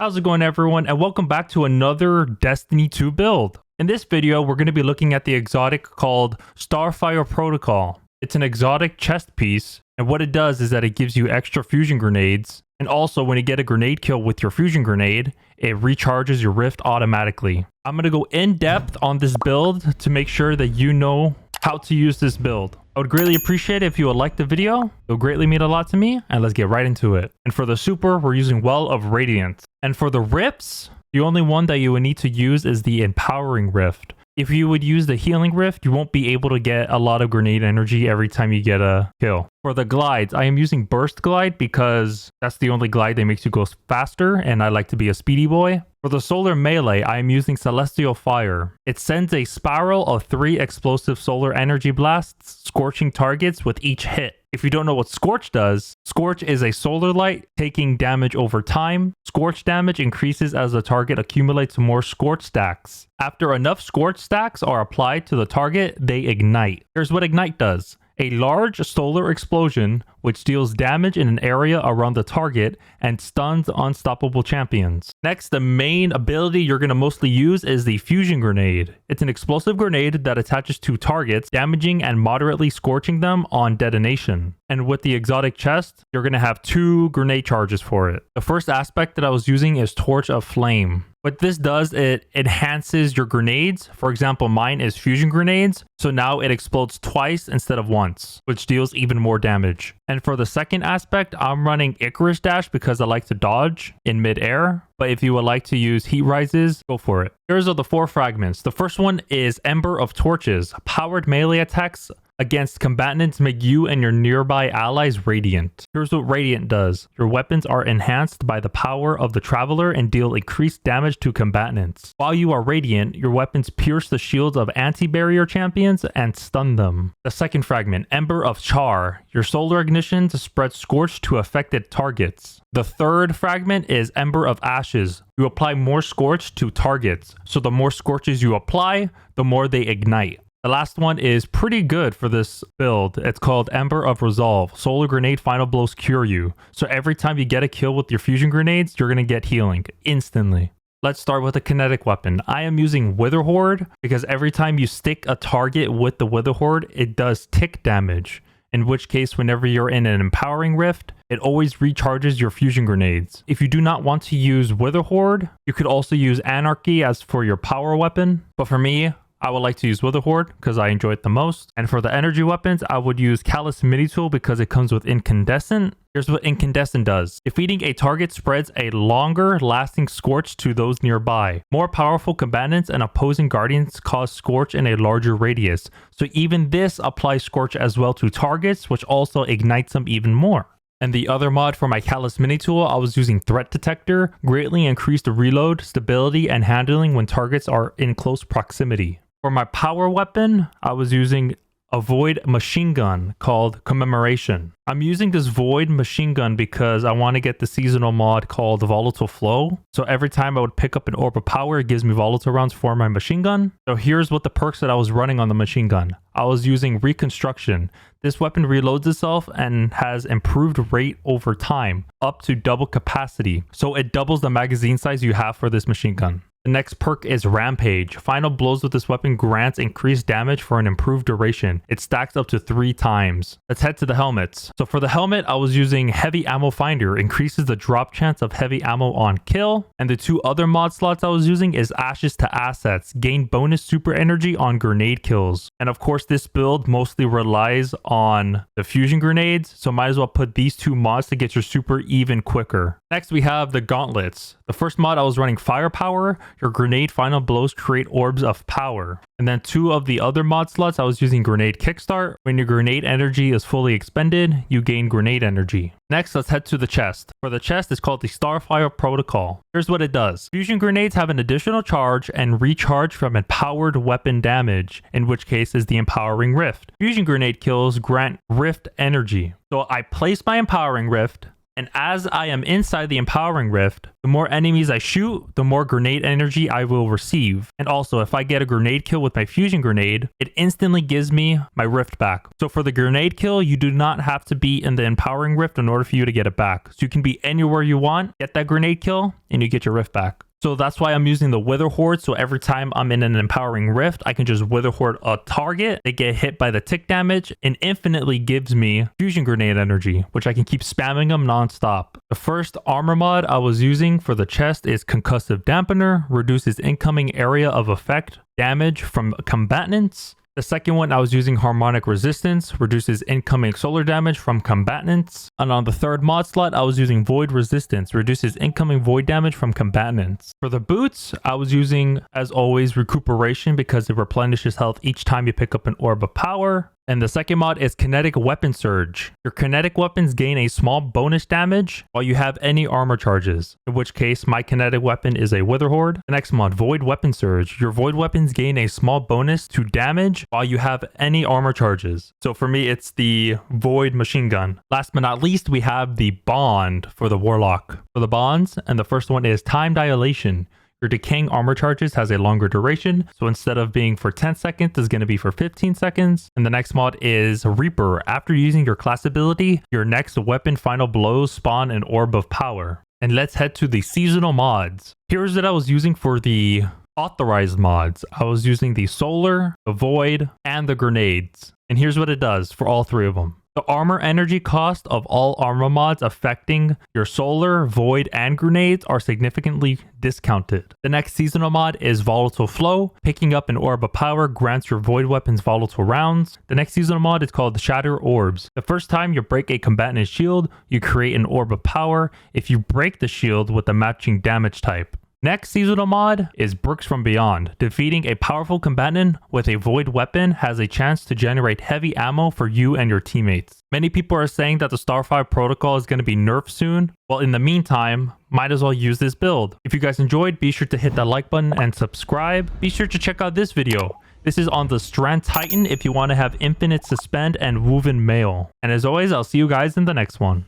How's it going, everyone, and welcome back to another Destiny 2 build. In this video, we're going to be looking at the exotic called Starfire Protocol. It's an exotic chest piece, and what it does is that it gives you extra fusion grenades, and also when you get a grenade kill with your fusion grenade, it recharges your rift automatically. I'm going to go in depth on this build to make sure that you know how to use this build. I would greatly appreciate it if you would like the video. It would greatly mean a lot to me, and let's get right into it. And for the super, we're using Well of Radiance. And for the rifts, the only one that you would need to use is the Empowering Rift. If you would use the Healing Rift, you won't be able to get a lot of grenade energy every time you get a kill. For the glides, I am using Burst Glide because that's the only glide that makes you go faster, and I like to be a speedy boy. For the solar melee, I am using Celestial Fire. It sends a spiral of 3 explosive solar energy blasts, scorching targets with each hit. If you don't know what Scorch does, Scorch is a solar light taking damage over time. Scorch damage increases as the target accumulates more Scorch stacks. After enough Scorch stacks are applied to the target, they ignite. Here's what Ignite does. A large solar explosion which deals damage in an area around the target and stuns unstoppable champions. Next, the main ability you're going to mostly use is the Fusion Grenade. It's an explosive grenade that attaches to targets, damaging and moderately scorching them on detonation. And with the exotic chest, you're going to have 2 grenade charges for it. The first aspect that I was using is Torch of Flame. What this does, it enhances your grenades. For example, mine is fusion grenades, so now it explodes twice instead of once, which deals even more damage. And for the second aspect, I'm running Icarus Dash because I like to dodge in mid-air. But if you would like to use Heat Rises, go for it. Here's the 4 fragments. The first one is Ember of Torches. Powered melee attacks against combatants make you and your nearby allies radiant. Here's what Radiant does. Your weapons are enhanced by the power of the Traveler and deal increased damage to combatants. While you are radiant, your weapons pierce the shields of anti-barrier champions and stun them. The second fragment, Ember of Char. Your solar ignition spreads Scorch to affected targets. The third fragment is Ember of Ashes. You apply more Scorch to targets, so the more Scorches you apply, the more they ignite. The last one is pretty good for this build. It's called Ember of Resolve. Solar Grenade Final Blows cure you. So every time you get a kill with your fusion grenades, you're going to get healing instantly. Let's start with a kinetic weapon. I am using Wither Horde because every time you stick a target with the Wither Horde, it does tick damage. In which case, whenever you're in an Empowering Rift, it always recharges your fusion grenades. If you do not want to use Wither Horde, you could also use Anarchy as for your power weapon. But for me, I would like to use Wither Horde because I enjoy it the most. And for the energy weapons, I would use Callous Mini Tool because it comes with Incandescent. Here's what Incandescent does. Defeating a target spreads a longer lasting Scorch to those nearby. More powerful combatants and opposing guardians cause Scorch in a larger radius. So even this applies Scorch as well to targets, which also ignites them even more. And the other mod for my Callous Mini Tool, I was using Threat Detector. Greatly increased the reload, stability, and handling when targets are in close proximity. For my power weapon, I was using a Void machine gun called Commemoration. I'm using this Void machine gun because I want to get the seasonal mod called Volatile Flow. So every time I would pick up an orb of power, it gives me volatile rounds for my machine gun. So here's what the perks that I was running on the machine gun. I was using Reconstruction. This weapon reloads itself and has improved rate over time, up to double capacity. So it doubles the magazine size you have for this machine gun. The next perk is Rampage. Final blows with this weapon grants increased damage for an improved duration. It stacks up to 3 times. Let's head to the helmets. So for the helmet, I was using Heavy Ammo Finder. Increases the drop chance of heavy ammo on kill. And the 2 other mod slots I was using is Ashes to Assets. Gain bonus super energy on grenade kills. And of course, this build mostly relies on the fusion grenades. So might as well put these 2 mods to get your super even quicker. Next, we have the gauntlets. The first mod I was running Firepower. Your grenade final blows create orbs of power. And then 2 of the other mod slots, I was using Grenade Kickstart. When your grenade energy is fully expended, you gain grenade energy. Next, let's head to the chest. For the chest, it's called the Starfire Protocol. Here's what it does. Fusion grenades have an additional charge and recharge from empowered weapon damage, in which case is the Empowering Rift. Fusion grenade kills grant Rift energy. So I place my Empowering Rift, And as I am inside the Empowering Rift, the more enemies I shoot, the more grenade energy I will receive. And also, if I get a grenade kill with my fusion grenade, it instantly gives me my rift back. So for the grenade kill, you do not have to be in the Empowering Rift in order for you to get it back. So you can be anywhere you want, get that grenade kill, and you get your rift back. So that's why I'm using the Wither Horde. So every time I'm in an Empowering Rift, I can just Wither Horde a target. They get hit by the tick damage and infinitely gives me fusion grenade energy, which I can keep spamming them nonstop. The first armor mod I was using for the chest is Concussive Dampener, reduces incoming area of effect damage from combatants. The second one, I was using Harmonic Resistance, reduces incoming solar damage from combatants. And on the third mod slot, I was using Void Resistance, reduces incoming void damage from combatants. For the boots, I was using, as always, Recuperation because it replenishes health each time you pick up an Orb of Power. And the second mod is Kinetic Weapon Surge. Your kinetic weapons gain a small bonus damage while you have any armor charges, in which case my kinetic weapon is a Wither Horde. The next mod, Void Weapon Surge. Your void weapons gain a small bonus to damage while you have any armor charges. So for me, it's the Void Machine Gun. Last but not least, we have the Bond for the Warlock. For the bonds, and the first one is Time Dilation. Your decaying armor charges has a longer duration, so instead of being for 10 seconds, it's going to be for 15 seconds. And the next mod is Reaper. After using your class ability, your next weapon final blows spawn an Orb of Power. And let's head to the seasonal mods. Here's what I was using for the authorized mods. I was using the Solar, the Void, and the Grenades. And here's what it does for all three of them. The armor energy cost of all armor mods affecting your Solar, Void, and Grenades are significantly discounted. The next seasonal mod is Volatile Flow. Picking up an Orb of Power grants your Void weapons volatile rounds. The next seasonal mod is called Shatter Orbs. The first time you break a combatant's shield, you create an Orb of Power if you break the shield with a matching damage type. Next seasonal mod is Bricks from Beyond. Defeating a powerful combatant with a void weapon has a chance to generate heavy ammo for you and your teammates. Many people are saying that the Starfire protocol is going to be nerfed soon. Well, in the meantime, might as well use this build. If you guys enjoyed, be sure to hit that like button and subscribe. Be sure to check out this video. This is on the Strand Titan if you want to have infinite suspend and woven mail. And as always, I'll see you guys in the next one.